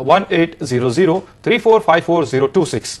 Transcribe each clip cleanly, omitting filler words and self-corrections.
180034540026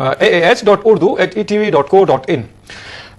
aah.urdu@etv.co.in।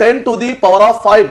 10⁵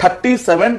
37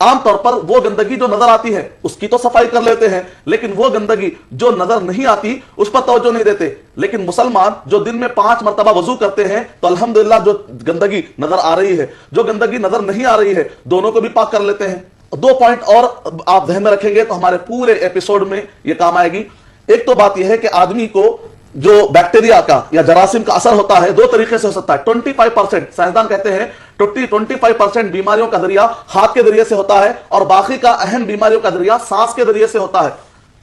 عام طور پر وہ گندگی جو نظر آتی ہے اس کی تو صفائی کر لیتے ہیں، لیکن وہ گندگی جو نظر نہیں آتی اس پر توجہ نہیں دیتے۔ لیکن مسلمان جو دن میں 5 مرتبہ وضو کرتے ہیں تو الحمدللہ جو گندگی نظر آ رہی ہے، جو گندگی نظر نہیں آ رہی ہے، دونوں کو بھی پاک کر لیتے ہیں۔ 2 پوائنٹ اور آپ ذہن میں رکھیں گے تو ہمارے پورے ایپیسوڈ میں یہ کام آئے گی۔ ایک تو بات یہ ہے کہ آدمی کو جو بیکٹیریا کا یا جراثیم کا اثر ہوتا ہے 2 طریقے سے ہو سکتا ہے۔ 25% سائنسدان کہتے ہیں 25% بیماریوں کا ذریعہ ہاتھ کے ذریعے سے ہوتا ہے، اور باقی کا اہم بیماریوں کا ذریعہ سانس کے ذریعے سے ہوتا ہے۔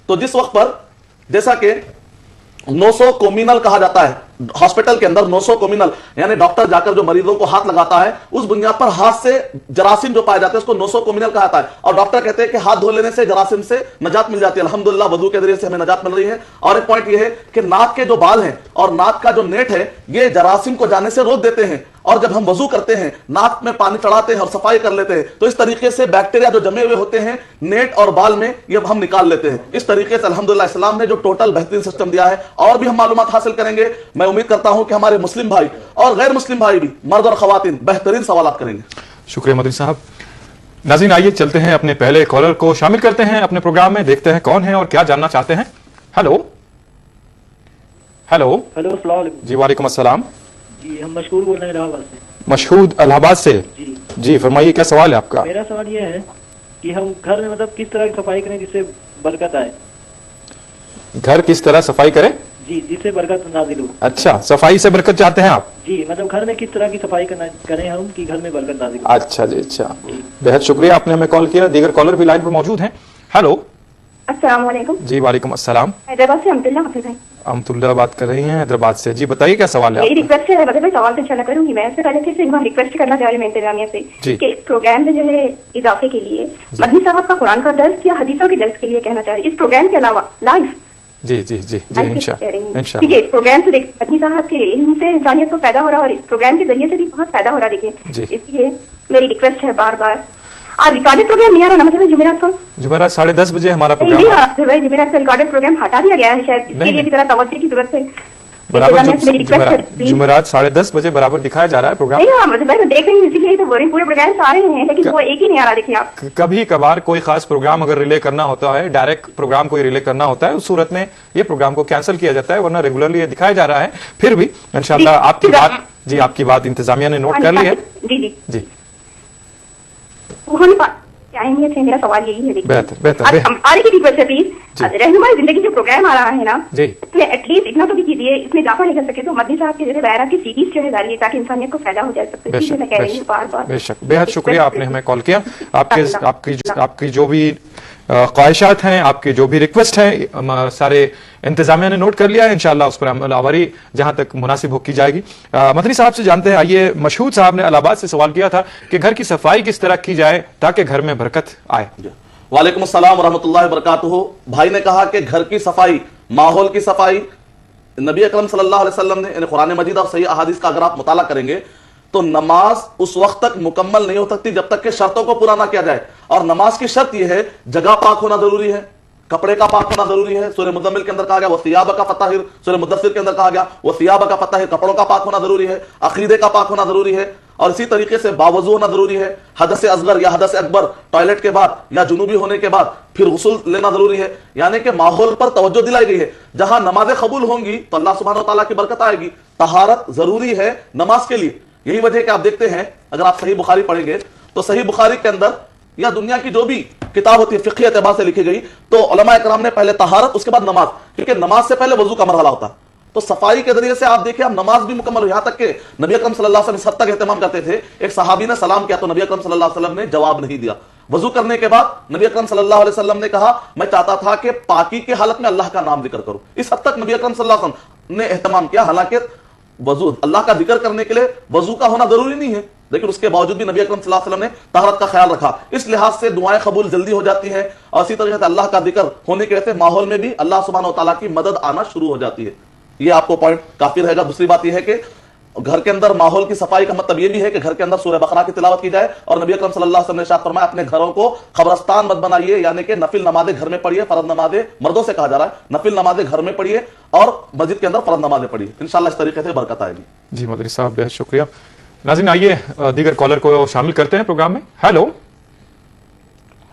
تو جس وقت پر جیسا کہ 900 کومینل کہا جاتا ہے ہاسپٹل کے اندر، 900 کومینل یعنی ڈاکٹر جا کر جو مریضوں کو ہاتھ لگاتا ہے اس بنیاد پر ہاتھ سے جراثیم جو پائے جاتے ہیں اس کو 900 کومینل کہا جاتا ہے، اور ڈاکٹر کہتے ہیں کہ ہاتھ دھو لینے سے جراثیم سے نجات مل جاتی ہے۔ الحمدللہ وضو کے ذریعے سے ہمیں نجات مل رہی ہے۔ اور ایک پوائنٹ یہ ہے کہ ناک کے جو بال ہیں اور ناک کا جو نیٹ ہے یہ جراثیم کو جانے سے روک دیتے ہیں، اور جب ہم وضو کرتے ہیں ناک میں پانی چڑھاتے ہیں اور صفائی کر لیتے ہیں تو اس طریقے سے بیکٹیریا جو جمے ہوئے ہوتے ہیں نیٹ اور بال میں یہ ہم نکال لیتے ہیں۔ اس طریقے سے الحمدللہ اسلام نے جو ٹوٹل بہترین سسٹم دیا ہے، اور بھی ہم معلومات حاصل کریں گے۔ میں امید کرتا ہوں کہ ہمارے مسلم بھائی اور غیر مسلم بھائی بھی، مرد اور خواتین، بہترین سوالات کریں گے۔ شکریہ مدنی صاحب۔ ناظرین آئیے چلتے ہیں اپنے پہلے کالر کو شامل کرتے ہیں اپنے پروگرام میں، دیکھتے ہیں کون ہے اور کیا جاننا چاہتے ہیں۔ ہیلو ہیلو ہیلو، السلام علیکم۔ جی وعلیکم السلام۔ جی ہم مشہور بول رہے ہیں الہ آباد سے۔ مشہود الہ آباد سے؟ جی جی فرمائیے کیا سوال ہے آپ کا؟ میرا سوال یہ ہے کہ ہم گھر میں مطلب کس طرح کی صفائی کریں جس سے برکت آئے؟ گھر کس طرح صفائی کریں؟ جی جس سے برکت نازل ہو۔ اچھا، صفائی سے برکت چاہتے ہیں آپ؟ جی مطلب گھر میں کس طرح کی صفائی کریں ہم کہ گھر میں برکت نازل ہو۔ اچھا جی، اچھا، بہت شکریہ آپ نے ہمیں کال کیا۔ دیگر کالر بھی لائن پر موجود ہیں۔ ہیلو السلام علیکم۔ جی وعلیکم السلام۔ حیدرآباد سے امت حافظ ہیں۔ امت اللہ بات کر رہی ہیں حیدرآباد سے، جی بتائیے کیا سوال ہے؟ میری ریکویسٹ ہے، مطلب میں سوال تو انشاءاللہ کروں گی، میں اس سے پہلے پھر سے ایک بار ریکویسٹ کرنا چاہ رہی ہوں انتظامیہ سے جی کہ پروگرام میں جو ہے اضافے کے لیے مدنی صاحب کا قرآن کا درس یا حدیثوں کے درس کے لیے کہنا چاہ رہی ہوں، اس پروگرام کے علاوہ لائیو جی جی جی جی انشاءاللہ۔ ٹھیک ہے، اس پروگرام سے مدنی صاحب کے علم سے انسانیت کو فائدہ ہو رہا ہے، اور اس پروگرام کے ذریعے سے بھی بہت فائدہ ہو رہا ہے۔ دیکھیے اس لیے میری ریکویسٹ ہے بار بار، آپ ریکارڈیڈ پروگرام نہیں آ رہا نا، مطلب جمعرات کو جمعرات 10:30 بجے ہمارا نہیں پروگرام جمعرات سے ریکارڈیڈ پروگرام ہٹا دیا گیا ہے، شاید اس کے لیے بھی ذرا توجہ کی ضرورت ہے۔ برابر جمعرات 10:30 بجے برابر دکھایا جا رہا ہے پروگرام۔ نہیں مطلب میں دیکھ رہی ہوں، اسی لیے تو پورے پروگرام سارے ہیں لیکن وہ ایک ہی نہیں آ رہا۔ دیکھیے آپ کبھی کبھار کوئی خاص پروگرام اگر ریلے کرنا ہوتا ہے، ڈائریکٹ پروگرام کوئی ریلے کرنا ہوتا ہے، اس صورت میں یہ پروگرام کو کینسل کیا جاتا ہے، ورنہ ریگولرلی یہ دکھایا جا رہا ہے۔ پھر بھی انشاءاللہ آپ کی بات انتظامیہ نے نوٹ کر لی ہے۔ جی جی جی اہمیت ہے، میرا سوال یہی ہے۔ بہتر آگے کی ریکویسٹ ہے پلیز، رہنمائی زندگی جو پروگرام آ رہا ہے نا اس میں ایٹ لیسٹ اتنا تو بھی کیجیے، اس میں اضافہ نہیں کر سکے تو مدنی صاحب کے جیسے دائرہ کی سیریز جو ہے ڈالیے تاکہ انسانیت کو فائدہ ہو جائے سکتے۔ میں کہہ رہی ہوں بار بار، بے شک بہت شکریہ آپ نے ہمیں کال کیا۔ آپ کی جو بھی خواہشات ہیں، آپ کی جو بھی ریکویسٹ ہے، سارے انتظامیہ نے نوٹ کر لیا ہے، انشاءاللہ اس پر عمل آوری جہاں تک مناسب ہو کی جائے گی۔ مدنی صاحب سے جانتے ہیں، آئیے مشہود صاحب نے الہ آباد سے سوال کیا تھا کہ گھر کی صفائی کس طرح کی جائے تاکہ گھر میں برکت آئے۔ وعلیکم السلام ورحمۃ اللہ وبرکاتہ۔ بھائی نے کہا کہ گھر کی صفائی، ماحول کی صفائی، نبی اکرم صلی اللہ علیہ وسلم نے یعنی قرآن مجید اور صحیح احادیث کا اگر آپ مطالعہ کریں گے تو نماز اس وقت تک مکمل نہیں ہو سکتی جب تک کہ شرطوں کو پورا نہ کیا جائے، اور نماز کی شرط یہ ہے جگہ پاک ہونا ضروری ہے، کپڑے کا پاک ہونا ضروری ہے۔ سورہ مزمل کے اندر کہا گیا وَثِيَابَكَ فَطَهِّرْ، سورہ مدثر کے اندر کہا گیا وَثِيَابَكَ فَطَهِّرْ، کپڑوں کا پاک ہونا ضروری ہے، عقیدے کا پاک ہونا ضروری ہے، اور اسی طریقے سے باوضو ہونا ضروری ہے۔ حدث اصغر یا حدث اکبر، ٹوائلٹ کے بعد یا جنوبی ہونے کے بعد پھر غسل لینا ضروری ہے، یعنی کہ ماحول پر توجہ دلائی گئی ہے۔ جہاں نمازیں قبول ہوں گی تو اللہ سبحانہ و تعالیٰ کی برکت آئے گی۔ طہارت ضروری ہے نماز کے لیے، یہی وجہ ہے کہ آپ دیکھتے ہیں اگر آپ صحیح بخاری پڑھیں گے تو صحیح بخاری کے اندر یا دنیا کی جو بھی کتاب ہوتی ہے فقہی اعتبار سے لکھی گئی تو علماء اکرام نے پہلے طہارت اس کے بعد نماز، کیونکہ نماز سے پہلے وضو کا مرحلہ ہوتا ہے، تو صفائی کے ذریعے سے آپ دیکھیں اب نماز بھی مکمل ہو، یہاں تک کہ نبی اکرم صلی اللہ علیہ وسلم اس حد تک اہتمام کرتے تھے، ایک صحابی نے سلام کیا تو نبی اکرم صلی اللہ علیہ وسلم نے جواب نہیں دیا۔ وضو کرنے کے بعد نبی اکرم صلی اللہ علیہ وسلم نے کہا میں چاہتا تھا کہ پاکی کی حالت میں اللہ کا نام ذکر کروں، اس حد تک نبی اکرم صلی اللہ علیہ وسلم نے اہتمام کیا۔ حالانکہ وضو اللہ کا ذکر کرنے کے لیے وضو کا ہونا ضروری نہیں ہے، لیکن اس کے باوجود بھی نبی اکرم صلی اللہ علیہ وسلم نے طہارت کا خیال رکھا، اس لحاظ سے دعائیں قبول جلدی ہو جاتی ہیں، اور اسی طریقے سے اللہ کا ذکر ہونے کے وجہ سے ماحول میں بھی اللہ سبحانہ و تعالیٰ کی مدد آنا شروع ہو جاتی ہے۔ یہ آپ کو پوائنٹ کافی رہے گا۔ دوسری بات یہ ہے کہ گھر کے اندر ماحول کی صفائی کا مطلب یہ بھی ہے کہ گھر کے اندر سورہ بقرہ کی تلاوت کی جائے، اور نبی اکرم صلی اللہ علیہ وسلم نے ارشاد فرمایا اپنے گھروں کو قبرستان مت بنائیے، یعنی کہ نفل نمازیں گھر میں پڑھیے، فرض نمازیں مردوں سے کہا جا رہا ہے، نفل نمازیں گھر میں پڑھیے اور مسجد کے اندر فرض نمازیں پڑھیے، انشاءاللہ اس طریقے سے برکت آئے گی۔ جی مدنی صاحب بہت شکریہ۔ ناظرین آئیے دیگر کالر کو شامل کرتے ہیں پروگرام میں۔ ہیلو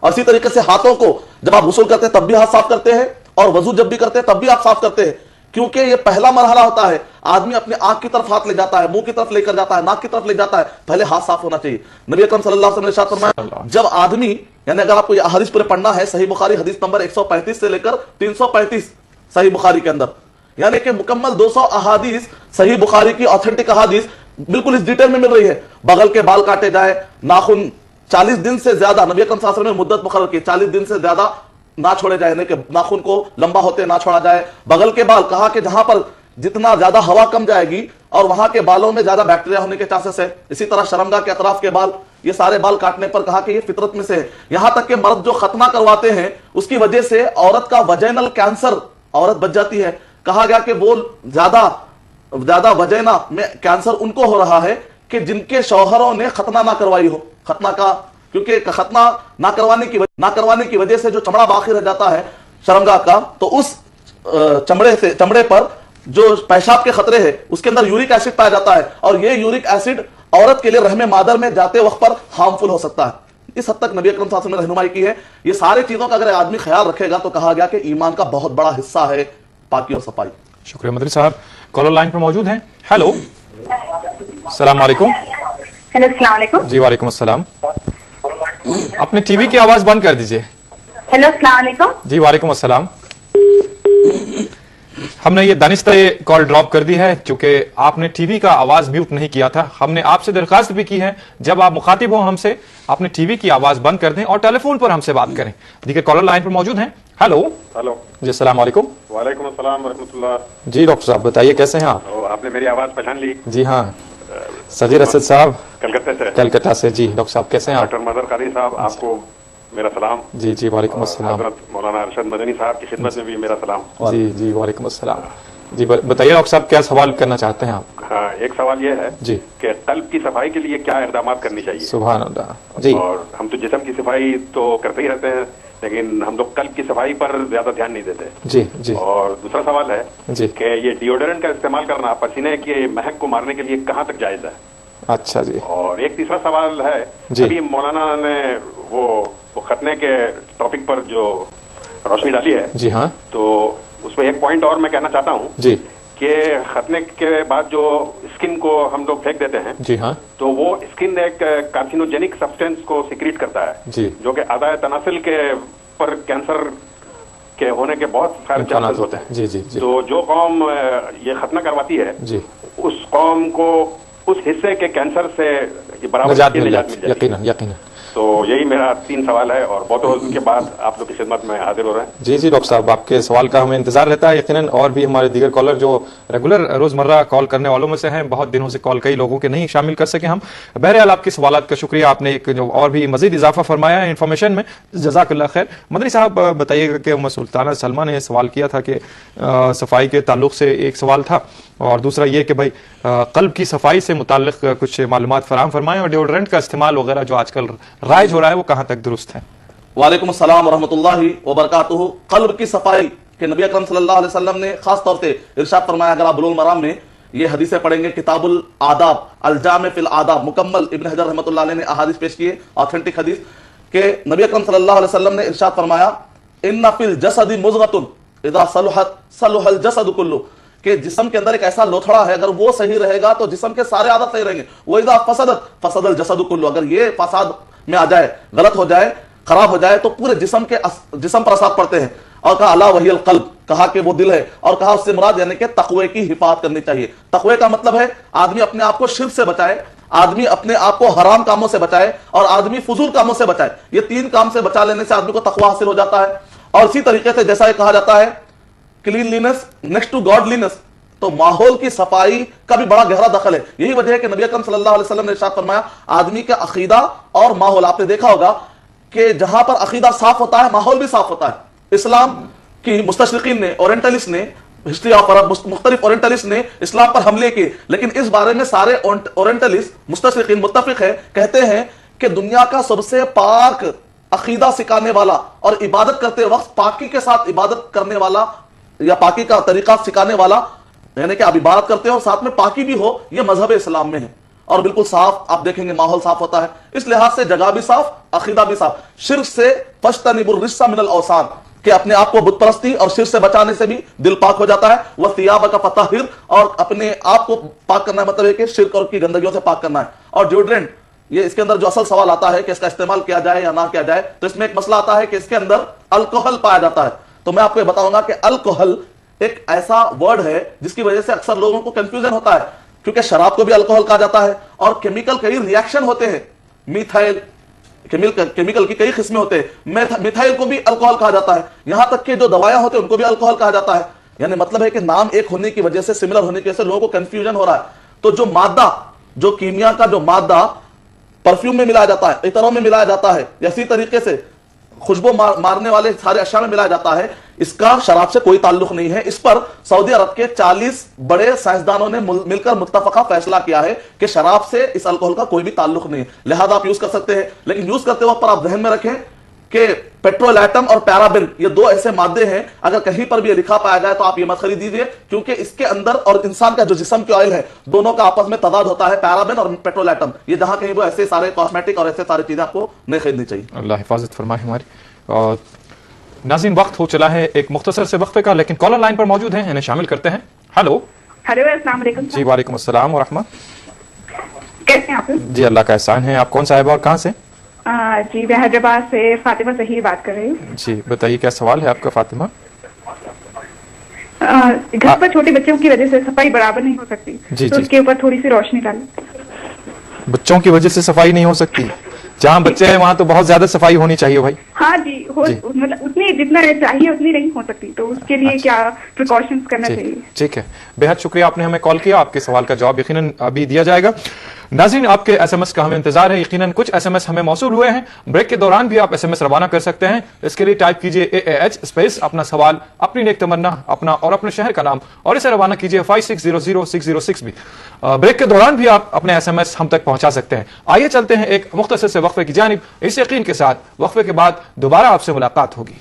اور اسی طریقے سے ہاتھوں کو جب آپ غسل کرتے ہیں تب بھی ہاتھ صاف کرتے ہیں, اور وضو جب بھی کرتے ہیں تب بھی آپ صاف کرتے ہیں, کیونکہ یہ پہلا مرحلہ ہوتا ہے. آدمی اپنے آنکھ کی طرف ہاتھ لے جاتا ہے, منہ کی طرف لے کر جاتا ہے, ناک کی طرف لے جاتا ہے, پہلے ہاتھ صاف ہونا چاہیے. نبی اکرم صلی اللہ علیہ وسلم نے ارشاد فرمایا جب آدمی, یعنی اگر آپ کو یہ حدیث پورے پڑھنا ہے, صحیح بخاری حدیث نمبر 135 سے لے کر 335 صحیح بخاری کے اندر, یعنی کہ مکمل 200 احادیث صحیح بخاری کی آتھینٹک احادیث بالکل اس ڈیٹیل میں مل رہی ہے. بغل کے بال کاٹے جائے, ناخن 40 دن سے زیادہ, نبی اکرم صلی اللہ علیہ وسلم نے مدت مقرر کی 40 دن سے زیادہ نہ چھوڑے جائے, یعنی کہ ناخن کو لمبا ہوتے نہ چھوڑا جائے. بغل کے بال کہا کہ جہاں پر جتنا زیادہ ہوا کم جائے گی اور وہاں کے بالوں میں زیادہ بیکٹیریا ہونے کے چانسز ہے. اسی طرح شرمگاہ کے اطراف کے بال, یہ سارے بال کاٹنے پر کہا کہ یہ فطرت میں سے ہے. یہاں تک کہ مرد جو ختنہ کرواتے ہیں اس کی وجہ سے عورت کا وجینل کینسر عورت بچ جاتی ہے. کہا گیا کہ وہ زیادہ وجینا میں کینسر ان کو ہو رہا ہے کہ جن کے شوہروں نے ختنہ نہ کروائی ہو. ختنہ کا, کیونکہ ختنہ نہ کروانے کی وجہ سے جو چمڑا باقی رہ جاتا ہے شرمگاہ کا, تو اس چمڑے پر جو پیشاب کے خطرے ہیں اس کے اندر یورک ایسڈ پایا جاتا ہے, اور یہ یورک ایسڈ عورت کے لیے رحم مادر میں جاتے وقت پر ہارمفل ہو سکتا ہے. اس حد تک نبی اکرم صلی اللہ علیہ وسلم نے رہنمائی کی ہے. یہ سارے چیزوں کا اگر آدمی خیال رکھے گا تو کہا گیا کہ ایمان کا بہت بڑا حصہ ہے پاکی اور صفائی. شکریہ مدنی صاحب. کالر لائن پر موجود ہیں. ہیلو, السلام علیکم. ہیلو, السلام علیکم. جی وعلیکم السلام. اپنے ٹی وی کی آواز بند کر دیجئے. ہیلو, السلام علیکم. جی وعلیکم السلام. ہم نے یہ دانستہ کال ڈراپ کر دی ہے چونکہ آپ نے ٹی وی کا آواز میوٹ نہیں کیا تھا. ہم نے آپ سے درخواست بھی کی ہے جب آپ مخاطب ہوں ہم سے اپنے ٹی وی کی آواز بند کر دیں اور ٹیلی فون پر ہم سے بات کریں. دیکھیے کالر لائن پر موجود ہیں. ہیلو. ہلو جی السلام علیکم. وعلیکم السلام ورحمۃ اللہ. جی ڈاکٹر صاحب بتائیے کیسے ہیں آپ؟ آپ نے میری آواز پہچان لی؟ جی ہاں, صدیر اسد صاحب کلکتہ سے. جی ڈاکٹر صاحب کیسے ہیں آپ؟ ڈاکٹر مظہر قادری صاحب آپ کو میرا سلام. جی جی وعلیکم السلام. حضرت مولانا ارشد مدنی صاحب کی خدمت میں بھی میرا سلام. جی جی وعلیکم السلام. جی بتائیے ڈاکٹر صاحب کیا سوال کرنا چاہتے ہیں آپ؟ ہاں, ایک سوال یہ ہے جی کہ قلب کی صفائی کے لیے کیا اقدامات کرنی چاہیے؟ سبحان اللہ. جی اور ہم تو جسم کی صفائی تو کرتے ہی رہتے ہیں لیکن ہم لوگ قلب کی صفائی پر زیادہ دھیان نہیں دیتے. جی جی. اور دوسرا سوال ہے جی کہ یہ ڈیوڈرنٹ کا استعمال کرنا پسینے کی مہک کو مارنے کے لیے کہاں تک جائز ہے؟ اچھا جی. اور ایک تیسرا سوال ہے, جی ابھی مولانا نے وہ ختنے کے ٹاپک پر جو روشنی ڈالی ہے, جی ہاں, تو اس میں ایک پوائنٹ اور میں کہنا چاہتا ہوں جی کہ ختنے کے بعد جو اسکن کو ہم لوگ پھینک دیتے ہیں, جی ہاں, تو وہ اسکن ایک کارسینوجینک سبسٹینس کو سیکریٹ کرتا ہے جی, جو کہ اعضاء تناسل کے پر کینسر کے ہونے کے بہت سارے چانسز ہوتے ہیں. جی جی جی. تو جو قوم یہ ختنہ کرواتی ہے جی اس قوم کو اس حصے کے کینسر سے برابر نجات مل جاتی ہے. یقیناً یقیناً. تو یہی میرا 3 سوال ہے اور بہت روز کے بعد آپ لوگ کی خدمت میں حاضر ہو رہے ہیں. جی جی ڈاکٹر صاحب آپ کے سوال کا ہمیں انتظار رہتا ہے یقیناً, اور بھی ہمارے دیگر کالر جو ریگولر روزمرہ کال کرنے والوں میں سے ہیں, بہت دنوں سے کال کئی لوگوں کے نہیں شامل کر سکے ہم. بہرحال آپ کے سوالات کا شکریہ, آپ نے ایک جو اور بھی مزید اضافہ فرمایا ہے انفارمیشن میں, جزاک اللہ خیر. مدنی صاحب بتائیے گا کہ سلطانہ سلمہ نے سوال کیا تھا کہ صفائی کے تعلق سے ایک سوال تھا, اور دوسرا یہ کہ بھائی قلب کی صفائی سے متعلق کچھ معلومات فراہم فرمائیں, اور ڈیوڈرنٹ کا استعمال وغیرہ جو آج کل رائج ہو رہا ہے وہ کہاں تک درست ہے؟ وعلیکم السلام ورحمۃ اللہ وبرکاتہ. قلب کی صفائی کہ نبی اکرم صلی اللہ علیہ وسلم نے خاص طور سے ارشاد فرمایا. اگر آپ بلوغ المرام میں یہ حدیثیں پڑھیں گے, کتاب الآداب الجامع فی الآداب, مکمل ابن حجر رحمۃ اللہ علیہ نے احادیث پیش کیے, آتھینٹک حدیث, کہ نبی اکرم صلی اللہ علیہ وسلم نے ارشاد فرمایا ان فی الجسد مضغۃ اذا صلحت صلح الجسد کلہ, کہ جسم کے اندر ایک ایسا لوتھڑا ہے اگر وہ صحیح رہے گا تو جسم کے سارے عادت صحیح رہیں گے. وَإِذَا فَسَدَتْ فَسَدَ الْجَسَدُ كُلُّ, اگر یہ فساد میں آ جائے, غلط ہو جائے, خراب ہو جائے تو پورے جسم پر اثرات پڑتے ہیں. اور کہا الا وہی القلب, کہا کہ وہ دل ہے, اور کہا اس سے مراد یعنی کہ تقوی کی حفاظت کرنی چاہیے. تقوی کا مطلب ہے آدمی اپنے آپ کو شرک سے بچائے, آدمی اپنے آپ کو حرام کاموں سے بچائے, اور آدمی فضول کاموں سے بچائے. یہ 3 کام سے بچا لینے سے آدمی کو تقوی حاصل ہو جاتا ہے. اور اسی طریقے سے جیسا یہ کہا جاتا ہے کلینلینس نیکسٹ ٹو گاڈلینس, تو ماحول کی صفائی کا بھی بڑا گہرا دخل ہے. یہی وجہ ہے کہ نبی اکرم صلی اللہ علیہ وسلم نے ارشاد فرمایا آدمی کا عقیدہ اور ماحول, آپ نے دیکھا ہوگا کہ جہاں پر عقیدہ صاف ہوتا ہے ماحول بھی صاف ہوتا ہے. اسلام کی مستشرقین نے, اورینٹلسٹ نے, ہسٹری آف عرب مختلف اورینٹلسٹ نے اسلام پر حملے کیے, لیکن اس بارے میں سارے اورینٹلسٹ مستشرقین متفق ہے, کہتے ہیں کہ دنیا کا سب سے پاک عقیدہ سکھانے والا اور عبادت کرتے وقت پاکی کے ساتھ عبادت کرنے والا یا پاکی کا طریقہ سکھانے والا, یعنی کہ آپ عبادت کرتے ہو اور ساتھ میں پاکی بھی ہو, یہ مذہب اسلام میں ہے. اور بالکل صاف آپ دیکھیں گے ماحول صاف ہوتا ہے. اس لحاظ سے جگہ بھی صاف, عقیدہ بھی صاف. شرک سے فاجتنبوا الرجس من الاوثان, کہ اپنے آپ کو بت پرستی اور شرک سے بچانے سے بھی دل پاک ہو جاتا ہے. وَثِيَابَكَ فَطَهِّرْ, اور اپنے آپ کو پاک کرنا ہے, مطلب ہے کہ شرک اور کی گندگیوں سے پاک کرنا ہے. اور ڈیوڈرنٹ, یہ اس کے اندر جو اصل سوال آتا ہے کہ اس کا استعمال کیا جائے یا نہ کیا جائے, تو اس میں ایک مسئلہ آتا ہے کہ اس کے اندر الکوہل پایا جاتا ہے. تو میں آپ کو یہ بتاؤں گا کہ الکوہل ایک ایسا ورڈ ہے جس کی وجہ سے اکثر لوگوں کو کنفیوژن ہوتا ہے, کیونکہ شراب کو بھی الکوہل کہا جاتا ہے, اور کیمیکل کئی ریئیکشن ہوتے ہیں. میتھائل کیمیکل کی کئی قسمیں ہوتے ہیں, میتھائل کو بھی الکوہل کہا جاتا ہے. یہاں تک کہ جو دوائیاں ہوتے ہیں ان کو بھی الکوہل کہا جاتا ہے. یعنی مطلب ہے کہ نام ایک ہونے کی وجہ سے, سملر ہونے کی وجہ سے لوگوں کو کنفیوژن ہو رہا ہے. تو جو مادہ, جو کیمیا کا جو مادہ پرفیوم میں ملایا جاتا ہے, عطروں میں ملایا جاتا ہے, اسی طریقے سے خوشبو مارنے والے سارے اشیاء میں ملایا جاتا ہے, اس کا شراب سے کوئی تعلق نہیں ہے. اس پر سعودی عرب کے 40 بڑے سائنسدانوں نے مل کر متفقہ فیصلہ کیا ہے کہ شراب سے اس الکوہل کا کوئی بھی تعلق نہیں ہے, لہذا آپ یوز کر سکتے ہیں. لیکن یوز کرتے وقت پر آپ ذہن میں رکھیں کہ پیٹرول ایٹم اور پیرابن, یہ دو ایسے مادے ہیں, اگر کہیں پر بھی یہ لکھا پایا جائے تو آپ یہ مت خرید دیجیے, کیونکہ اس کے اندر اور انسان کا جو جسم کے آئل ہے دونوں کا آپس میں تضاد ہوتا ہے, پیرابن اور پیٹرول ایٹم. یہ جہاں کہیں وہ ایسے سارے کاسمیٹک اور ایسے سارے چیزیں آپ کو نہیں خریدنی چاہیے. اللہ حفاظت فرمائے ہماری. اور ناظرین, وقت ہو چلا ہے ایک مختصر سے وقفے کا, لیکن کالر لائن پر موجود ہیں, انہیں شامل کرتے ہیں. ہیلو. ہیلو, السلام علیکم. جی وعلیکم السلام ورحمۃ. کیسے ہیں آپ؟ جی اللہ کا احسان ہے. آپ کون صاحب اور کہاں سے؟ جی میں حیدرآباد سے فاطمہ ظہیر بات کر رہی ہوں. جی بتائیے کیا سوال ہے آپ کا فاطمہ؟ گھر پر چھوٹے بچوں کی وجہ سے صفائی برابر نہیں ہو سکتی, تو اس کے اوپر تھوڑی سی روشنی ڈالیں. بچوں کی وجہ سے صفائی نہیں ہو سکتی؟ جہاں بچے ہیں وہاں تو بہت زیادہ صفائی ہونی چاہیے بھائی. ہاں جی, مطلب اتنی جتنا چاہیے اتنی نہیں ہو سکتی, تو اس کے لیے کیا پریکاشنز کرنا چاہیے؟ ٹھیک ہے, بہت شکریہ آپ نے ہمیں کال کیا. آپ کے سوال کا جواب یقیناً ابھی دیا جائے گا. ناظرین, آپ کے ایس ایم ایس کا ہمیں انتظار ہے. یقیناً کچھ ایس ایم ایس ہمیں موصول ہوئے ہیں. بریک کے دوران بھی آپ ایس ایم ایس روانہ کر سکتے ہیں. اس کے لیے ٹائپ کیجئے AAH اسپیس اپنا سوال, اپنی نیک تمنا, اپنا اور اپنے شہر کا نام, اور اسے روانہ کیجئے 5600 بھی. بریک کے دوران بھی آپ اپنے ایس ایم ایس ہم تک پہنچا سکتے ہیں. آئیے چلتے ہیں ایک مختصر سے وقفے کی جانب, اس یقین کے ساتھ وقفے کے بعد دوبارہ آپ سے ملاقات ہوگی.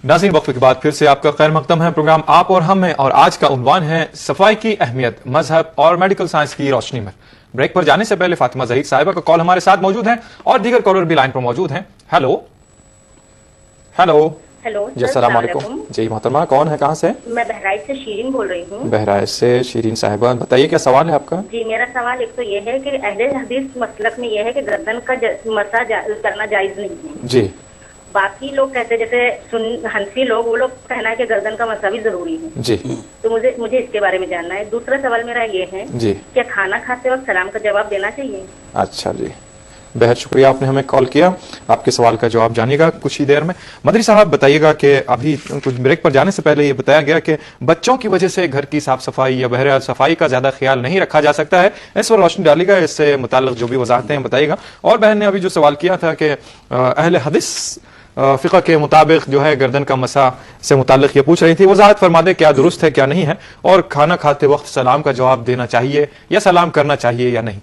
ناظرین, وقفے کے بعد پھر سے آپ کا خیر مقدم ہے. پروگرام آپ اور ہم میں, اور آج کا عنوان ہے صفائی کی اہمیت مذہب اور میڈیکل سائنس کی روشنی میں. بریک پر جانے سے پہلے فاطمہ ظہیر صاحبہ کا کال ہمارے ساتھ موجود ہے, اور دیگر کالر بھی لائن پر موجود ہیں. ہیلو. ہیلو. ہیلو جی السلام علیکم. جی محترمہ, کون ہے, کہاں سے؟ میں بہرائچ سے شیرین بول رہی ہوں. بہرائچ سے شیرین صاحبہ, بتائیے کیا سوال ہے آپ کا؟ جی میرا سوال ایک تو یہ ہے کہ اہل حدیث مسلک میں یہ ہے کہ گردن کا مسا کرنا جائز نہیں ہے. جی. باقی لوگ کہتے ہیں جیسے حنفی لوگ, وہ لوگ کہنا ہے کہ گردن کا مسا بھی ضروری ہے. جی. تو مجھے اس کے بارے میں جاننا ہے. دوسرا سوال میرا یہ ہے جی, کیا کھانا کھاتے وقت سلام کا جواب دینا چاہیے؟ اچھا جی, بہت شکریہ آپ نے ہمیں کال کیا. آپ کے سوال کا جواب جانیے گا کچھ ہی دیر میں. مدری صاحب بتائیے گا کہ ابھی کچھ بریک پر جانے سے پہلے یہ بتایا گیا کہ بچوں کی وجہ سے گھر کی صاف صفائی یا بہرحال صفائی کا زیادہ خیال نہیں رکھا جا سکتا ہے. اس پر روشنی ڈالیے گا, اس سے متعلق جو بھی وضاحتیں بتائیے گا. اور بہن نے ابھی جو سوال کیا تھا کہ اہل حدیث فقہ کے مطابق جو ہے گردن کا مسا سے متعلق یہ پوچھ رہی تھی, وضاحت فرما دے کیا درست ہے کیا نہیں ہے, اور کھانا کھاتے وقت سلام کا جواب دینا چاہیے یا سلام کرنا چاہیے یا نہیں.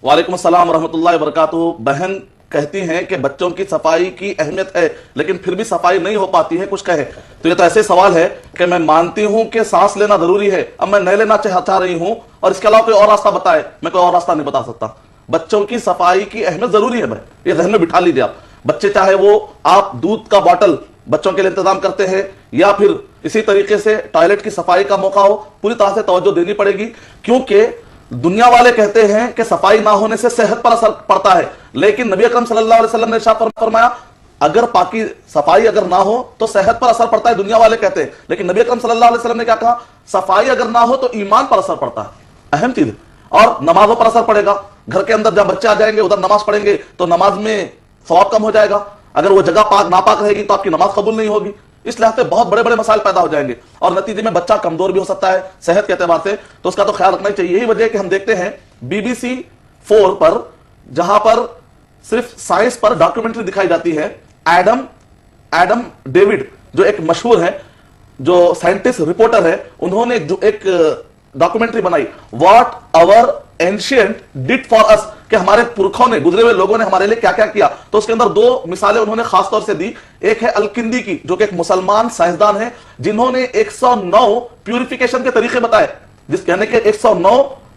وعلیکم السلام ورحمۃ اللہ وبرکاتہ. بہن کہتی ہیں کہ بچوں کی صفائی کی اہمیت ہے, لیکن پھر بھی صفائی نہیں ہو پاتی ہے, کچھ کہے. تو یہ تو ایسے سوال ہے کہ میں مانتی ہوں کہ سانس لینا ضروری ہے, اب میں نہیں لینا چاہ رہی ہوں, اور اس کے علاوہ کوئی اور راستہ بتائے, میں کوئی اور راستہ نہیں بتا سکتا. بچوں کی صفائی کی اہمیت ضروری ہے بھائی, یہ ذہن میں بٹھا لیجیے آپ. بچے چاہے وہ آپ دودھ کا باٹل بچوں کے لیے انتظام کرتے ہیں, یا پھر اسی طریقے سے ٹوائلٹ کی صفائی کا موقع ہو, پوری طرح سے توجہ دینی پڑے گی, کیونکہ دنیا والے کہتے ہیں کہ صفائی نہ ہونے سے صحت پر اثر پڑتا ہے, لیکن نبی اکرم صلی اللہ علیہ وسلم نے ارشاد فرمایا اگر پاکی صفائی اگر نہ ہو تو صحت پر اثر پڑتا ہے. دنیا والے کہتے ہیں, لیکن نبی اکرم صلی اللہ علیہ وسلم نے کیا کہا, صفائی اگر نہ ہو تو ایمان پر اثر پڑتا ہے. اہم چیز ہے. اور نمازوں پر اثر پڑے گا. گھر کے اندر جب بچے آ جائیں گے ادھر نماز پڑھیں گے تو نماز میں ثواب کم ہو جائے گا. اگر وہ جگہ پاک ناپاک رہے گی تو آپ کی نماز قبول نہیں ہوگی. اس لحاظ سے بہت بڑے بڑے مسائل پیدا ہو جائیں گے, اور نتیجے میں بچہ کمزور بھی ہو سکتا ہے صحت کے اعتبار سے, تو اس کا تو خیال رکھنا ہی چاہیے. یہی وجہ ہے کہ ہم دیکھتے ہیں BBC 4 پر, جہاں پر صرف سائنس پر ڈاکیومنٹری دکھائی جاتی ہے. ایڈم ڈیوڈ جو ایک مشہور ہے, جو سائنٹسٹ رپورٹر ہے, انہوں نے جو ایک ڈاکیومنٹری بنائی, واٹ آور اینشینٹ ڈڈ فار اس, کہ ہمارے پرکھوں نے, گزرے ہوئے لوگوں نے ہمارے لیے کیا کیا کیا. تو اس کے اندر 2 مثالیں انہوں نے خاص طور سے دی. ایک ہے الکندی کی, جو کہ ایک مسلمان سائنسدان ہے, جنہوں نے 109 پیوریفیکیشن کے طریقے بتائے, جس کہنے کے 109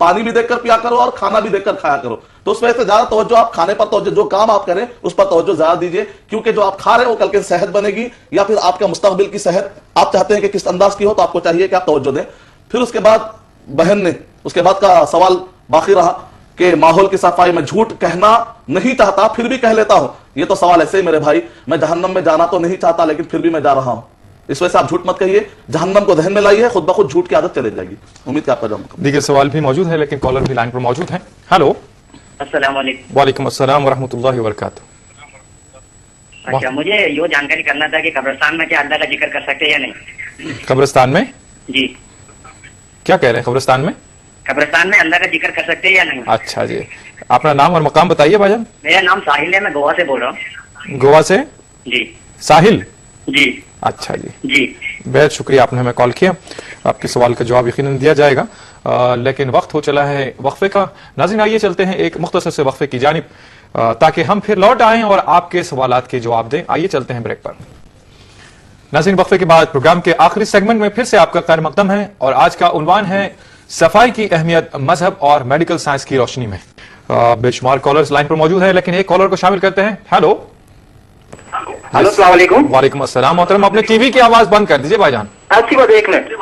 پانی بھی دیکھ کر پیا کرو اور کھانا بھی دیکھ کر کھایا کرو. تو اس وجہ سے زیادہ توجہ آپ کھانے پر توجہ, جو کام آپ کریں اس پر توجہ زیادہ دیجیے, کیونکہ جو آپ کھا رہے ہیں وہ کل کے صحت بنے گی یا پھر آپ کا مستقبل کی صحت آپ چاہتے ہیں کہ کس انداز کی ہو, تو آپ کو چاہیے کہ آپ توجہ دیں. پھر اس کے بعد بہن نے اس کے بعد کا سوال باقی رہا کہ ماحول کی صفائی میں جھوٹ کہنا نہیں چاہتا پھر بھی کہہ لیتا ہوں. یہ تو سوال ایسے ہی میرے بھائی, میں جہنم میں جانا تو نہیں چاہتا لیکن پھر بھی میں جا رہا ہوں. اس وجہ سے آپ جھوٹ مت کہیے, جہنم کو ذہن میں لائیے, خود بخود جھوٹ کی عادت چلے جائے گی. امید کہ آپ کا جواب. دیگر سوال بھی موجود ہے لیکن کالر بھی لائن پر موجود ہیں. ہلو, السلام علیکم. وعلیکم السلام ورحمۃ اللہ وبرکاتہ. اچھا, مجھے یہ جانکاری کرنا تھا کہ قبرستان میں کیا اللہ کا ذکر کر سکتے ہیں یا نہیں؟ قبرستان میں جی کیا کہہ رہے ہیں؟ قبرستان میں اللہ کا ذکر کر سکتے ہیں یا نہیں؟ اچھا جی, اپنا نام اور مقام بتائیے بھائی جان. میرا نام ساحل ہے, میں گوا سے بول رہا ہوں. گوا سے؟ جی. ساحل جی. اچھا جی جی, بہت شکریہ آپ نے ہمیں کال کیا. آپ کے سوال کا جواب یقیناً دیا جائے گا, لیکن وقت ہو چلا ہے وقفے کا. ناظرین آئیے چلتے ہیں ایک مختصر سے وقفے کی جانب تاکہ ہم پھر لوٹ آئیں اور آپ کے سوالات کے جواب دیں. آئیے چلتے ہیں بریک پر. ناظرین وقفے کے بعد پروگرام کے آخری سیگمنٹ میں پھر سے آپ کا خیر مقدم ہے اور آج کا عنوان ہے صفائی کی اہمیت مذہب اور میڈیکل سائنس کی روشنی میں. بے شمار کالرز لائن پر موجود ہیں لیکن ایک کالر کو شامل کرتے ہیں. ہلو. ہلو, السلام علیکم. وعلیکم السلام. محترم اپنے ٹی وی کی آواز بند کر دیجیے بھائی جان. اچھی بات, ایک منٹ.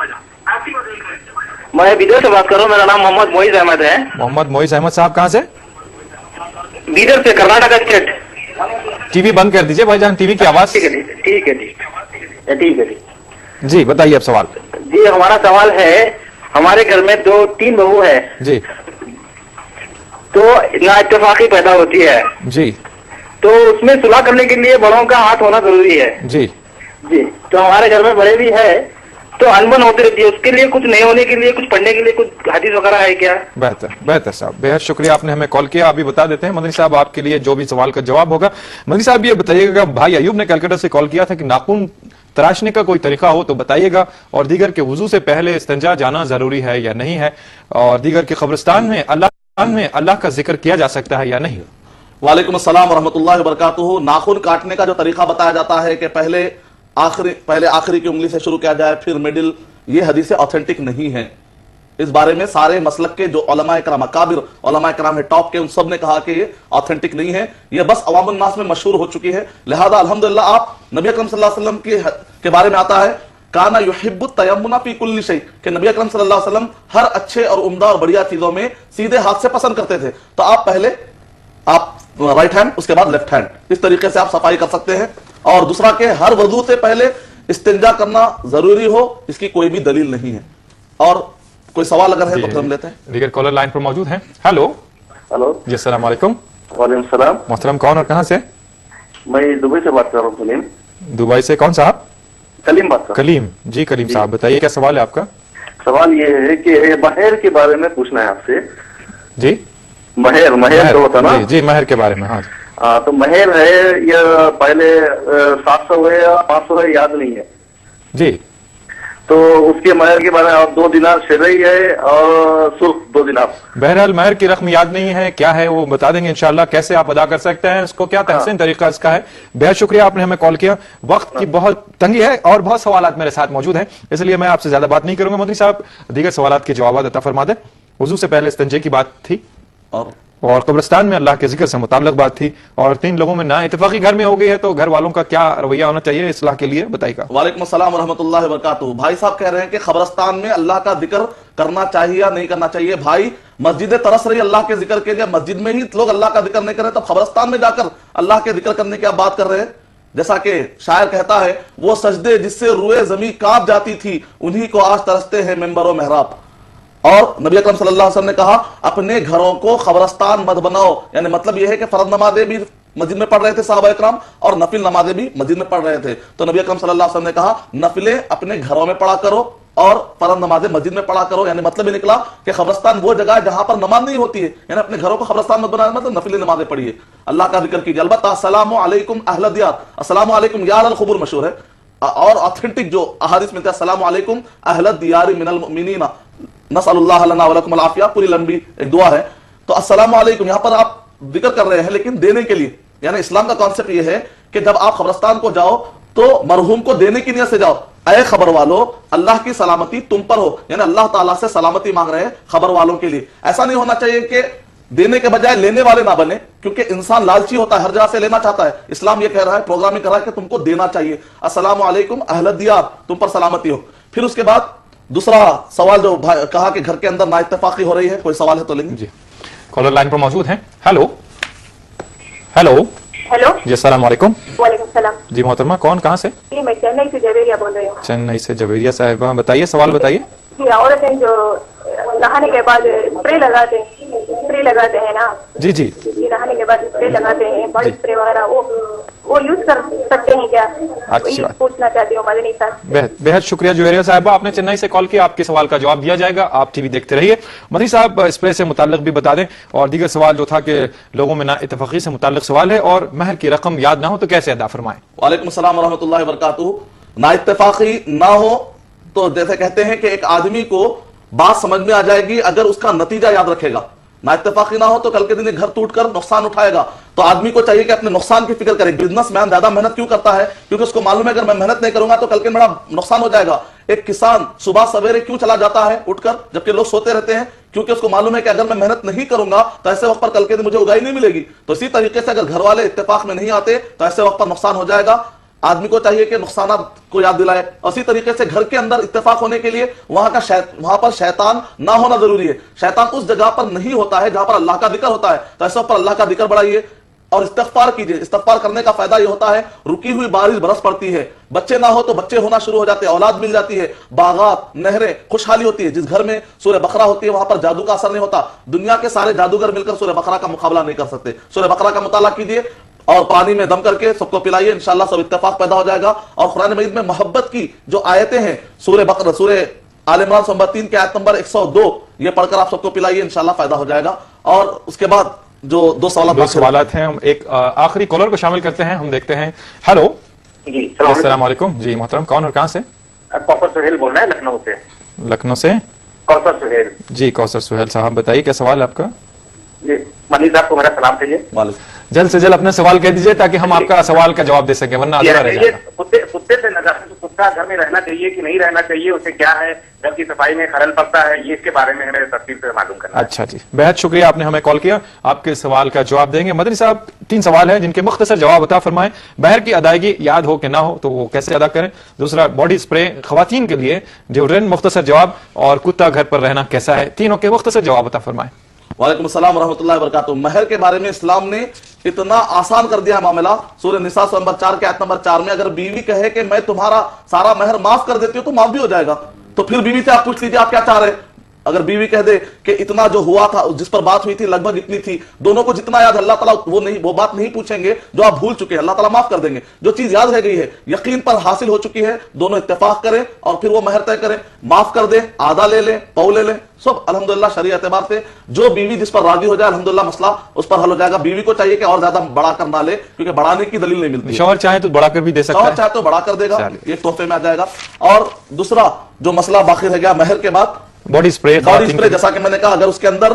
میں بیدر سے بات کر رہا ہوں, میرا نام محمد معیز احمد ہے. محمد معیز احمد صاحب کہاں سے؟ بیدر سے, کرناٹک اسٹیٹ. ٹی وی بند کر دیجیے بھائی جان, ٹی وی کی آواز. ٹھیک ہے ٹھیک ہے ٹھیک ہے جی بتائیے اب سوال. جی ہمارا سوال ہے, ہمارے گھر میں 2-3 بہو ہے جی, تو نا اتفاقی پیدا ہوتی ہے جی, تو اس میں صلح کرنے کے لیے بڑوں کا ہاتھ ہونا ضروری ہے. جی جی, تو ہمارے گھر میں بڑے بھی ہے تو انبن ہوتی رہتی ہے, اس کے لیے کچھ نہیں ہونے کے لیے, کچھ پڑھنے کے لیے کچھ حدیث وغیرہ ہے کیا؟ بہتر صاحب, بہت شکریہ آپ نے ہمیں کال کیا. ابھی بتا دیتے ہیں مدنی صاحب آپ کے لیے جو بھی سوال کا جواب ہوگا. مدنی صاحب یہ بتائیے گا, بھائی ایوب نے کلکتہ سے کال کیا تھا کہ ناخن تراشنے کا کوئی طریقہ ہو تو بتائیے گا, اور دیگر کے وضو سے پہلے استنجا جانا ضروری ہے یا نہیں ہے, اور دیگر کے قبرستان میں اللہ کا ذکر کیا جا سکتا ہے یا نہیں. وعلیکم السلام ورحمۃ اللہ وبرکاتہ. ناخن کاٹنے کا جو طریقہ بتایا جاتا ہے کہ پہلے آخری کی انگلی سے شروع کیا جائے پھر مڈل, یہ حدیث اوتھینٹک نہیں ہے. اس بارے میں سارے مسلک کے جو علماء کرام, اکابر علماء کرام ہے ٹاپ کے, ان سب نے کہا کہ یہ اوتھینٹک نہیں ہے, یہ بس عوام الناس میں مشہور ہو چکی ہے. لہذا الحمدللہ آپ نبی اکرم صلی اللہ علیہ وسلم کے بارے میں آتا ہے کانا یحب التیمن فی کل شیء, کہ نبی اکرم صلی اللہ علیہ وسلم ہر اچھے اور عمدہ اور بڑھیا چیزوں میں سیدھے ہاتھ سے پسند کرتے تھے. تو آپ پہلے رائٹ ہینڈ, اس کے بعد لیفٹ ہینڈ, اس طریقے سے آپ صفائی کر سکتے ہیں. اور دوسرا کہ ہر وضو سے پہلے استنجا کرنا ضروری ہو, اس کی کوئی بھی دلیل نہیں ہے. اور کوئی سوال اگر ہے تو پھر ہم لیتے ہیں. دیگر کالر لائن پر موجود ہیں. ہلو. ہلو جی السلام علیکم. وعلیکم السلام. محترم کون اور کہاں سے؟ میں دبئی سے بات کر رہا ہوں. کلیم. دبئی سے کون صاحب؟ کلیم بات کر. کلیم. جی کلیم صاحب بتائیے کیا سوال ہے آپ کا؟ سوال یہ ہے کہ مہر کے بارے میں پوچھنا ہے آپ سے. جی مہر تو ہوتا نا. جی مہر کے بارے میں. ہاں تو مہر ہے یا پہلے 700 ہے یا 500 ہے, یاد نہیں ہے. جی, تو اس کے مہر کے بارے میں آپ 2 دینار شرعی ہے اور سرخ 2 دینار. بہرحال مہر کی رقم یاد نہیں ہے, کیا ہے وہ بتا دیں گے انشاءاللہ, کیسے آپ ادا کر سکتے ہیں اس کو, کیا تحسین طریقہ اس کا ہے. بہت شکریہ آپ نے ہمیں کال کیا. وقت کی بہت تنگی ہے اور بہت سوالات میرے ساتھ موجود ہیں, اس لیے میں آپ سے زیادہ بات نہیں کروں گا. مودی صاحب دیگر سوالات کے جوابات عطا فرما دیں. وضو سے پہلے استنجے کی بات تھی اور قبرستان میں اللہ کے ذکر سے متعلق بات تھی, اور 3 لوگوں میں نا اتفاقی گھر میں ہو گئی ہے, تو گھر والوں کا کیا رویہ ہونا چاہیے اصلاح کے لیے, بتائیے گا. وعلیکم السلام ورحمۃ اللہ وبرکاتہ. بھائی صاحب کہہ رہے ہیں کہ قبرستان میں اللہ کا ذکر کرنا چاہیے یا نہیں کرنا چاہیے. بھائی مسجدیں ترس رہی اللہ کے ذکر کے لیے, مسجد میں ہی لوگ اللہ کا ذکر نہیں کر رہے, تو قبرستان میں جا کر اللہ کے ذکر کرنے کی آپ بات کر رہے ہیں. جیسا کہ شاعر کہتا ہے, وہ سجدے جس سے روئے زمین کانپ جاتی تھی, انہی کو آج ترستے ہیں ممبر و محراب. اور نبی اکرم صلی اللہ علیہ وسلم نے کہا اپنے گھروں کو قبرستان مت بناؤ, یعنی مطلب یہ ہے کہ فرض نمازیں بھی مسجد میں پڑھ رہے تھے صحابہ اکرام, اور نفل نمازیں بھی مسجد میں پڑھ رہے تھے. تو نبی اکرم صلی اللہ علیہ وسلم نے کہا نفلیں اپنے گھروں میں پڑھا کرو اور فرض نمازیں مسجد میں پڑھا کرو. یعنی مطلب یہ نکلا کہ قبرستان وہ جگہ ہے جہاں پر نماز نہیں ہوتی ہے, یعنی اپنے گھروں کو قبرستان مت بنانا, مطلب نفل نمازیں پڑھیے, اللہ کا ذکر کیجیے. البتہ السلام علیکم اہل دیار, السلام علیکم یار القبور مشہور ہے, اور آتھینٹک جو احادیث ملتے ہیں السلام علیکم اہل الدیار من المؤمنین نسأل اللہ لنا ولکم العافیہ, پوری لمبی ایک دعا ہے. تو السلام علیکم یہاں پر آپ ذکر کر رہے ہیں لیکن دینے کے لیے, یعنی اسلام کا کانسیپٹ یہ ہے کہ جب آپ قبرستان کو جاؤ تو مرحوم کو دینے کی نیت سے جاؤ. اے خبر والو اللہ کی سلامتی تم پر ہو, یعنی اللہ تعالیٰ سے سلامتی مانگ رہے ہیں خبر والوں کے لیے. ایسا نہیں ہونا چاہیے کہ دینے کے بجائے لینے والے نہ بنے, کیونکہ انسان لالچی ہوتا ہے, ہر جگہ سے لینا چاہتا ہے. اسلام یہ کہہ رہا ہے, پروگرام کر رہا ہے کہ تم کو دینا چاہیے. السلام علیکم اہل دیار, تم پر سلامتی ہو. پھر اس کے بعد دوسرا سوال جو کہا کہ گھر کے اندر نا اتفاقی ہو رہی ہے, کوئی سوال ہے تو لیں گے. جی کالر لائن پر موجود ہیں. ہیلو ہیلو ہیلو جی السلام علیکم. وعلیکم السلام. جی محترمہ کون کہاں سے؟ جی میں چنئی سے جویریہ بول رہی ہوں. چنئی سے جویریہ صاحبہ, بتائیے سوال بتائیے. جی عورتیں جو نہانے کے بعد اسپرے لگاتے ہیں نا, جی جی نہانے کے بعد اسپرے لگاتے ہیں, باڈی اسپرے وغیرہ, وہ یوز کر سکتے ہیں کیا؟ اچھی بات, پوچھنا چاہتی ہوں مدنی صاحب. بہت شکریہ جویریہ صاحبہ, آپ نے چنئی سے کال کیا, آپ کے سوال کا جواب دیا جائے گا. آپ ٹی وی دیکھتے رہیے. مدنی صاحب اسپرے سے متعلق بھی بتا دیں, اور دیگر سوال جو تھا کہ لوگوں میں نا اتفاقی سے متعلق سوال ہے اور مہر کی رقم یاد نہ ہو تو کیسے ادا فرمائیں. وعلیکم السلام ورحمۃ اللہ وبرکاتہ. نا اتفاقی نہ ہو تو جیسے کہتے ہیں کہ ایک آدمی کو بات سمجھ میں آ جائے گی اگر اس کا نتیجہ یاد رکھے گا. نا اتفاقی نہ ہو تو کل کے دن گھر ٹوٹ کر نقصان اٹھائے گا. تو آدمی کو چاہیے کہ اپنے نقصان کی فکر کرے. بزنس مین زیادہ محنت کیوں کرتا ہے؟ کیونکہ اس کو معلوم ہے اگر میں محنت نہیں کروں گا تو کل کے میرا نقصان ہو جائے گا. ایک کسان صبح سویرے کیوں چلا جاتا ہے اٹھ کر جبکہ لوگ سوتے رہتے ہیں؟ کیونکہ اس کو معلوم ہے کہ اگر میں محنت نہیں کروں گا تو ایسے وقت پر کل کے دن مجھے اگائی نہیں ملے گی. تو اسی طریقے سے اگر گھر والے اتفاق میں نہیں آتے تو ایسے وقت پر نقصان ہو جائے گا. آدمی کو چاہیے کہ نقصانات کو یاد دلائے. اسی طریقے سے گھر کے اندر اتفاق ہونے کے لیے وہاں پر شیطان نہ ہونا ضروری ہے. شیطان اس جگہ پر نہیں ہوتا ہے جہاں پر اللہ کا ذکر ہوتا ہے. تو ایسے پر اللہ کا ذکر بڑھائیے اور استغفار کیجیے. استغفار کرنے کا فائدہ یہ ہوتا ہے رکی ہوئی بارش برس پڑتی ہے. بچے نہ ہو تو بچے ہونا شروع ہو جاتے ہیں, اولاد مل جاتی ہے, باغات نہریں خوشحالی ہوتی ہے. جس گھر میں سورہ بقرہ ہوتی ہے وہاں پر جادو کا اثر نہیں ہوتا. دنیا کے سارے جادوگر مل کر سورہ بقرہ کا مقابلہ نہیں کر سکتے. سورہ بقرہ کا مطالعہ کیجیے اور پانی میں دم کر کے سب کو پلائیے, انشاءاللہ سب اتفاق پیدا ہو جائے گا. اور قرآن مجید میں محبت کی جو آیتیں ہیں سورہ بقرہ, سورہ آل عمران نمبر 3 کے آیت نمبر 102, یہ پڑھ کر آپ سب کو پلائیے, انشاءاللہ فائدہ ہو جائے گا. اور اس کے بعد جو دو سوالات ہیں, ہم ایک آخری کالر کو شامل کرتے ہیں. ہم دیکھتے ہیں. ہیلو جی السلام علیکم. جی محترم کون اور کہاں سے؟ کوثر سہیل بول رہا ہے لکھنؤ سے. لکھنؤ سے کوثر سہیل. جی کوثر سہیل صاحب بتائیے کیا سوال ہے آپ کا؟ جی مدنی صاحب کو میرا سلام چاہیے. جلد سے جلد اپنا سوال کہہ دیجیے تاکہ ہم آپ کا سوال کا جواب دے سکیں, ورنہ ادھورا رہ جائے گا. کتے سے نظر کتا گھر میں رہنا چاہیے کہ نہیں رہنا چاہیے, اسے کیا ہے گھر کی صفائی میں خلل پڑتا ہے, یہ اس کے بارے میں ہمیں تفصیل سے معلوم کرنا ہے. اچھا جی, بہت شکریہ, آپ نے ہمیں کال کیا. آپ کے سوال کا جواب دیں گے. مدنی صاحب 3 سوال ہیں جن کے مختصر جواب عطا فرمائیں. مہر کی ادائیگی یاد ہو کہ نہ ہو تو وہ کیسے ادا کریں. دوسرا باڈی اسپرے خواتین کے لیے ڈیوڈرنٹ, مختصر جواب. اور کتا گھر پر رہنا کیسا ہے, تینوں کے مختصر جواب عطا فرمائیں. وعلیکم السلام ورحمۃ اللہ وبرکاتہ. مہر کے بارے میں اسلام نے اتنا آسان کر دیا ہے معاملہ. سورہ نساء نمبر 4 کے آیت نمبر 4 میں اگر بیوی کہے کہ میں تمہارا سارا مہر معاف کر دیتی ہوں تو معاف بھی ہو جائے گا. تو پھر بیوی سے آپ پوچھ لیجیے آپ کیا چاہ رہے ہیں. اگر بیوی کہہ دے کہ اتنا جو ہوا تھا جس پر بات ہوئی تھی لگ بھگ اتنی تھی, دونوں کو جتنا یاد, اللہ تعالیٰ وہ بات نہیں پوچھیں گے جو آپ بھول چکے ہیں, اللہ تعالیٰ معاف کر دیں گے. جو چیز یاد رہ گئی ہے یقین پر حاصل ہو چکی ہے, دونوں اتفاق کریں اور پھر وہ مہر طے کریں. معاف کر دیں, آدھا لے لیں, پاؤ لے لیں, سب الحمدللہ شرعی اعتبار سے جو بیوی جس پر راضی ہو جائے الحمدللہ مسئلہ اس پر حل ہو جائے گا. بیوی کو چاہیے کہ اور زیادہ بڑا کر نہ لے, کیونکہ بڑھانے کی دلیل نہیں ملتی. شوہر چاہے تو بڑھا کر بھی دے سکتا ہے, شوہر چاہے تو بڑھا کر دے گا, یہ تحفے میں آ جائے گا. اور دوسرا جو مسئلہ باقی رہ گیا مہر کے بعد باڈی اسپرے. جیسا کہ میں نے کہا اگر اس کے اندر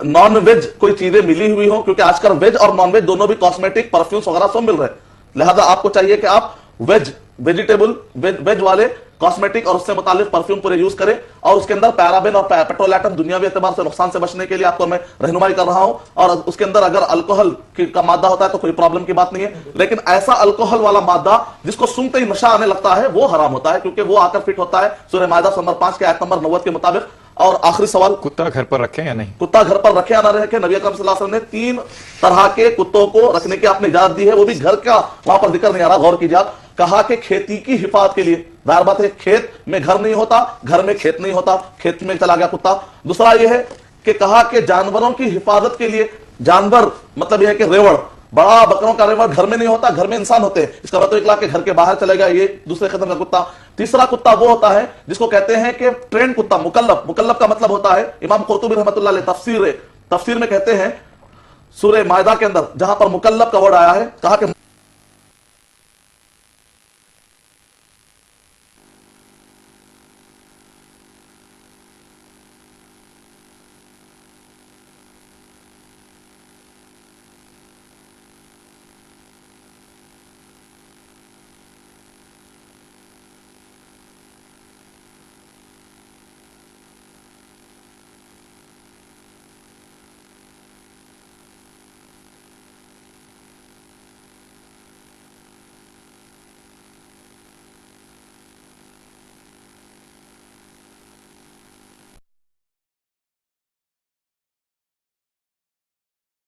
نان ویج کوئی چیزیں ملی ہوئی ہوں, کیونکہ آج کل ویج اور نان ویج دونوں بھی کاسمیٹک پرفیومز وغیرہ سب مل رہے ہیں, لہذا آپ کو چاہیے کہ آپ ویج والے کاسمیٹک اور اس سے متعلق پرفیوم پورے یوز کریں. اور اس کے اندر پیرابین اور پیٹرول دنیاوی اعتبار سے نقصان سے بچنے کے لیے آپ کو میں رہنمائی کر رہا ہوں. اور اس کے اندر اگر الکوہل کا مادہ ہوتا ہے تو کوئی پرابلم کی بات نہیں ہے, لیکن ایسا الکوہل والا مادہ جس کو سنتے ہی نشہ آنے لگتا ہے وہ حرام ہوتا ہے, کیونکہ وہ آ کر فٹ ہوتا ہے سورہ مائدہ نمبر 5 کے آیت نمبر 90 کے مطابق. اور آخری سوال, کتا گھر پر رکھیں یا نہیں؟ کتا گھر پر رکھیں یا نہ رکھیں. نبی اکرم صلی اللہ علیہ وسلم نے 3 طرح کے کتوں کو رکھنے کی آپ نے اجازت دی ہے, وہ بھی گھر کا وہاں پر ذکر نہیں آ رہا, غور کیجیے آپ. کہا کہ کھیتی کی حفاظت کے لیے, ظاہر بات ہے کھیت میں گھر نہیں ہوتا, گھر میں کھیت نہیں ہوتا, کھیت میں چلا گیا کتا. دوسرا یہ ہے کہ کہا کہ جانوروں کی حفاظت کے لیے, جانور مطلب یہ ہے کہ ریوڑ, بڑا بکروں کا ریوڑ گھر میں نہیں ہوتا, گھر میں انسان ہوتے ہیں, اس کا مطلب اطلاق کہ گھر کے باہر چلے گا, یہ دوسرے قسم کا کتا. تیسرا کتا وہ ہوتا ہے جس کو کہتے ہیں کہ ٹرینڈ کتا, مکلف. مکلف کا مطلب ہوتا ہے, امام قرطبی رحمۃ اللہ علیہ تفسیر میں کہتے ہیں سورہ مائدہ کے اندر جہاں پر مکلف کا ورڈ آیا ہے, کہا کہ